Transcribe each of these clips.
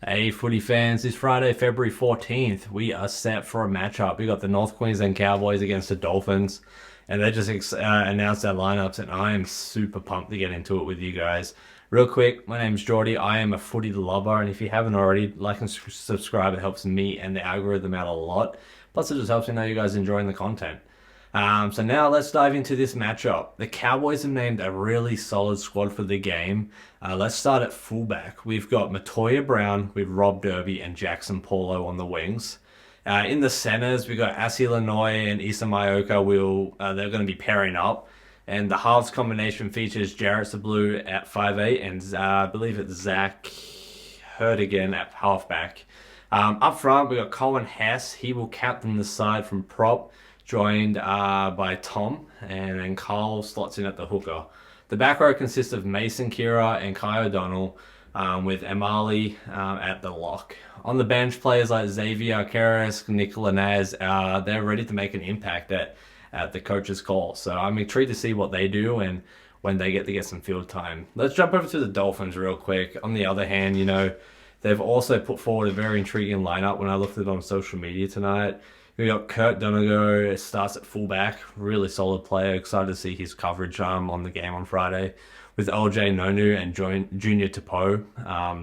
Hey, footy fans, this Friday, February 14th, we are set for a matchup. We got the North Queensland Cowboys against the Dolphins, and they just announced their lineups, and I am super pumped to get into it with you guys. Real quick, my name's Geordie. I am a footy lover, and if you haven't already, like and subscribe. It helps me and the algorithm out a lot. Plus, it just helps me know you guys are enjoying the content. So now let's dive into this matchup. The Cowboys have named a really solid squad for the game. Let's start at fullback. We've got Matoya Brown with Rob Derby and Jackson Paulo on the wings. In the centers, we've got Asi Lanoy and Issa Mayoka. They're going to be pairing up. And the halves combination features Jarrett Sablu at 5'8" and I believe it's Zach Herdigan at halfback. Up front, we got Coen Hess. He will captain the side from prop, joined by Tom, and then Carl slots in at the hooker. The back row consists of Mason Kira and Kai O'Donnell, with Emali at the lock. On the bench, players like Xavier Keres, Nicola Naz, they're ready to make an impact at the coach's call. So I'm intrigued to see what they do and when they get to get some field time. Let's jump over to the Dolphins real quick. On the other hand, they've also put forward a very intriguing lineup when I looked at it on social media tonight. We got Kurt Donegal starts at fullback, really solid player. Excited to see his coverage on the game on Friday. With LJ Nonu and Junior Tapo,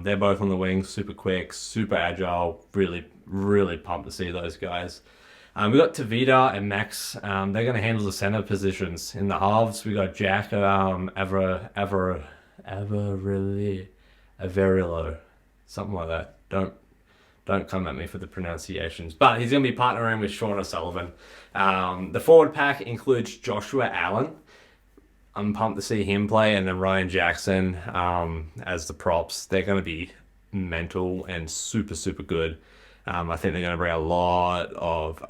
they're both on the wings, super quick, super agile. Really, really pumped to see those guys. We got Tavita and Max. They're going to handle the center positions. In the halves, we got Jack Averillo, something like that. Don't come at me for the pronunciations. But he's going to be partnering with Sean O'Sullivan. The forward pack includes Joshua Allen. I'm pumped to see him play, and then Ryan Jackson as the props. They're going to be mental and super, super good. I think they're going to bring a lot of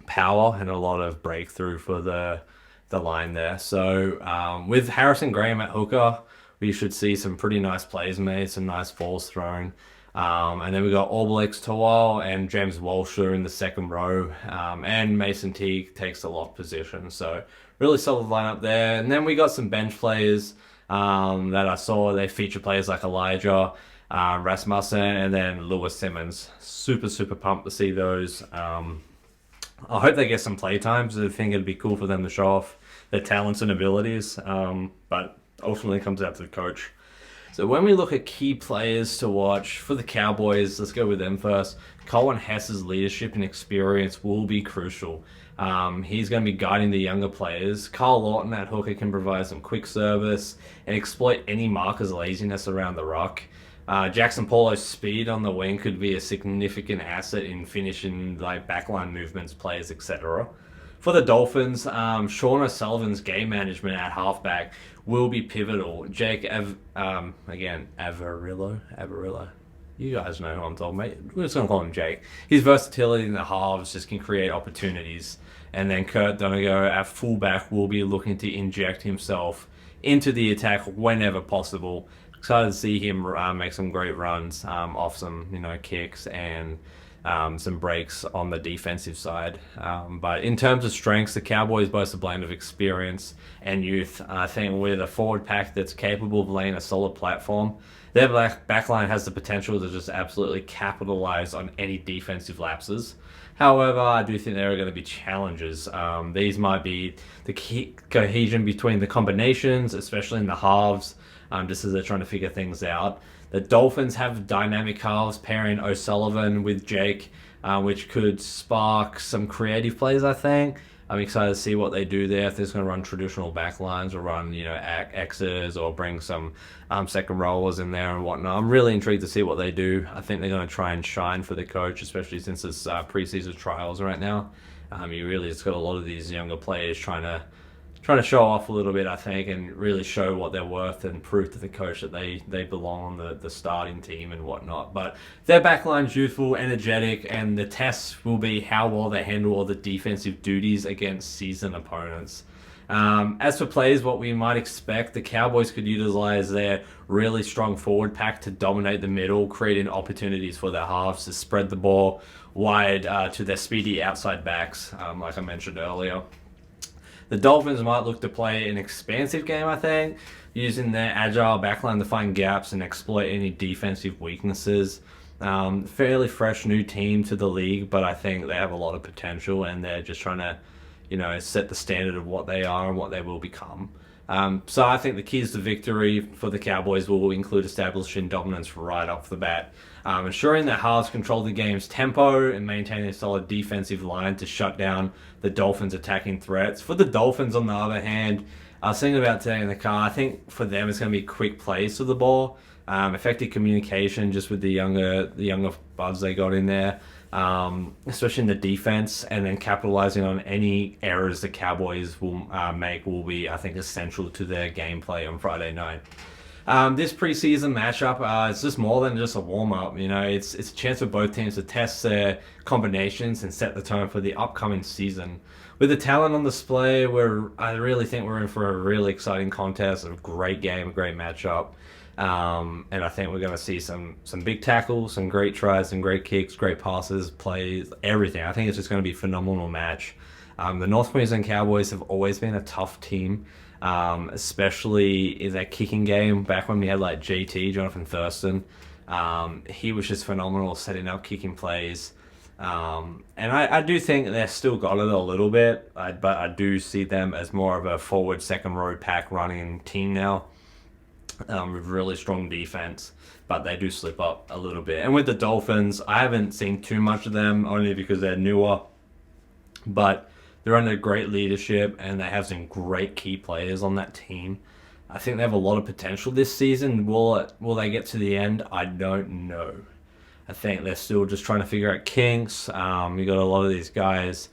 power and a lot of breakthrough for the line there. So with Harrison Graham at hooker, we should see some pretty nice plays made, some nice balls thrown. And then we got Orbelix Tawal and James Walsher in the second row. And Mason Teague takes the lock position. So really solid lineup there. And then we got some bench players that I saw. They feature players like Elijah, Rasmussen, and then Lewis Simmons. Super, super pumped to see those. I hope they get some play times. I think it'd be cool for them to show off their talents and abilities. But ultimately it comes out to the coach. So when we look at key players to watch for the Cowboys, let's go with them first. Coen Hess's leadership and experience will be crucial. He's going to be guiding the younger players. Karl Lawton at hooker can provide some quick service and exploit any marker's laziness around the ruck. Jackson Paulo's speed on the wing could be a significant asset in finishing like backline movements, plays, etc. For the Dolphins, Sean O'Sullivan's game management at halfback will be pivotal. Averillo. You guys know who I'm talking about. We're just going to call him Jake. His versatility in the halves just can create opportunities. And then Kurt Donegal at fullback will be looking to inject himself into the attack whenever possible. Excited to see him make some great runs off some kicks and some breaks on the defensive side. But in terms of strengths, the Cowboys boast a blend of experience and youth. I think with a forward pack that's capable of laying a solid platform, their backline has the potential to just absolutely capitalize on any defensive lapses. However, I do think there are going to be challenges. These might be the key cohesion between the combinations, especially in the halves, just as they're trying to figure things out. The Dolphins have dynamic halves pairing O'Sullivan with Jake, which could spark some creative plays, I think. I'm excited to see what they do there. If they're going to run traditional backlines or run, X's or bring some second rollers in there and whatnot. I'm really intrigued to see what they do. I think they're going to try and shine for the coach, especially since it's preseason trials right now. You really just got a lot of these younger players trying to show off a little bit, I think, and really show what they're worth and prove to the coach that they belong on the starting team and whatnot. But their backline's youthful, energetic, and the tests will be how well they handle all the defensive duties against seasoned opponents. As for plays, what we might expect, the Cowboys could utilize their really strong forward pack to dominate the middle, creating opportunities for their halves to spread the ball wide to their speedy outside backs, like I mentioned earlier. The Dolphins might look to play an expansive game, I think. using their agile backline to find gaps and exploit any defensive weaknesses. Fairly fresh new team to the league, but I think they have a lot of potential, and they're just trying to, set the standard of what they are and what they will become. So I think the keys to victory for the Cowboys will include establishing dominance right off the bat, ensuring that halves control the game's tempo and maintaining a solid defensive line to shut down the Dolphins' attacking threats. For the Dolphins, on the other hand, I was thinking about today in the car, I think for them it's going to be quick plays to the ball, effective communication just with the younger buds they got in there, especially in the defense, and then capitalizing on any errors the Cowboys will make will be, I think, essential to their gameplay on Friday night. This preseason matchup, it's just more than just a warm-up. It's a chance for both teams to test their combinations and set the tone for the upcoming season. With the talent on display, I really think we're in for a really exciting contest, a great game, a great matchup. And I think we're going to see some big tackles, some great tries, some great kicks, great passes, plays, everything. I think it's just going to be a phenomenal match. The North Queensland Cowboys have always been a tough team, especially in that kicking game. Back when we had like JT, Jonathan Thurston, he was just phenomenal setting up kicking plays. And I do think they've still got it a little bit, but I do see them as more of a forward second row pack running team now. With really strong defense, but they do slip up a little bit. And with the Dolphins, I haven't seen too much of them, only because they're newer, but they're under great leadership and they have some great key players on that team. I think they have a lot of potential this season. Will they get to the end? I don't know. I think they're still just trying to figure out kinks. You got a lot of these guys,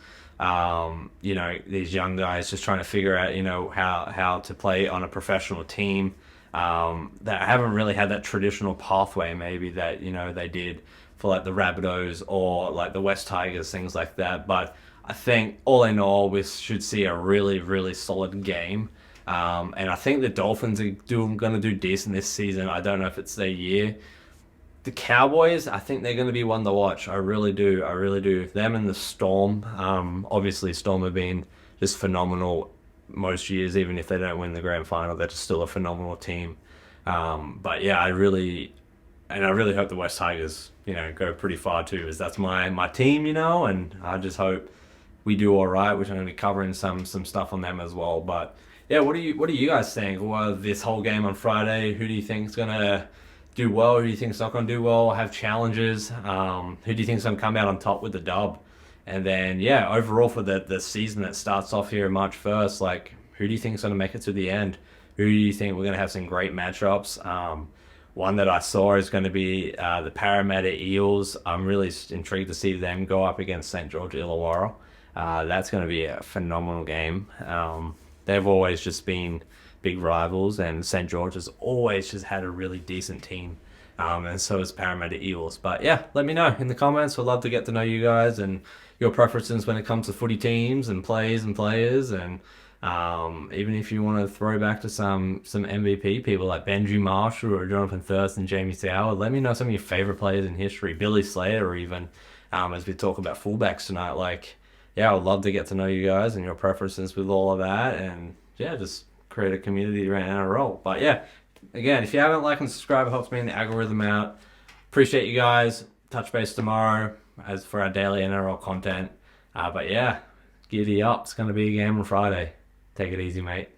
these young guys just trying to figure out, how to play on a professional team. That haven't really had that traditional pathway maybe that they did for like the Rabbitohs or like the West Tigers, things like that. But I think all in all we should see a really, really solid game, and I think the Dolphins are going to do decent this season. I don't know if it's their year. The Cowboys, I think they're going to be one to watch. I really do. Them and the Storm, obviously Storm have been just phenomenal most years. Even if they don't win the grand final, they're just still a phenomenal team. But yeah, I really hope the West Tigers go pretty far too, as that's my team, and I just hope we do all right, which I'm going to be covering some stuff on them as well. But yeah, what do you guys think? Well, this whole game on Friday, who do you think is going to do well? Who do you think is not going to do well, have challenges? Who do you think is going to come out on top with the dub? And then, yeah, overall for the season that starts off here March 1st, like, who do you think is going to make it to the end? Who do you think we're going to have some great matchups? One that I saw is going to be the Parramatta Eels. I'm really intrigued to see them go up against St. George Illawarra. That's going to be a phenomenal game. They've always just been big rivals, and St. George has always just had a really decent team. And so has Parramatta Eels. But yeah, let me know in the comments. I'd love to get to know you guys and your preferences when it comes to footy teams and plays and players. And even if you want to throw back to some MVP people like Benji Marshall or Jonathan Thurston, Jamie Soward, let me know some of your favorite players in history. Billy Slater even, as we talk about fullbacks tonight. Like, yeah, I would love to get to know you guys and your preferences with all of that. And yeah, just create a community around NRL. But yeah, again, if you haven't, like and subscribe, it helps me in the algorithm out. Appreciate you guys. Touch base tomorrow as for our daily NRL content. But yeah, giddy up. It's going to be a game on Friday. Take it easy, mate.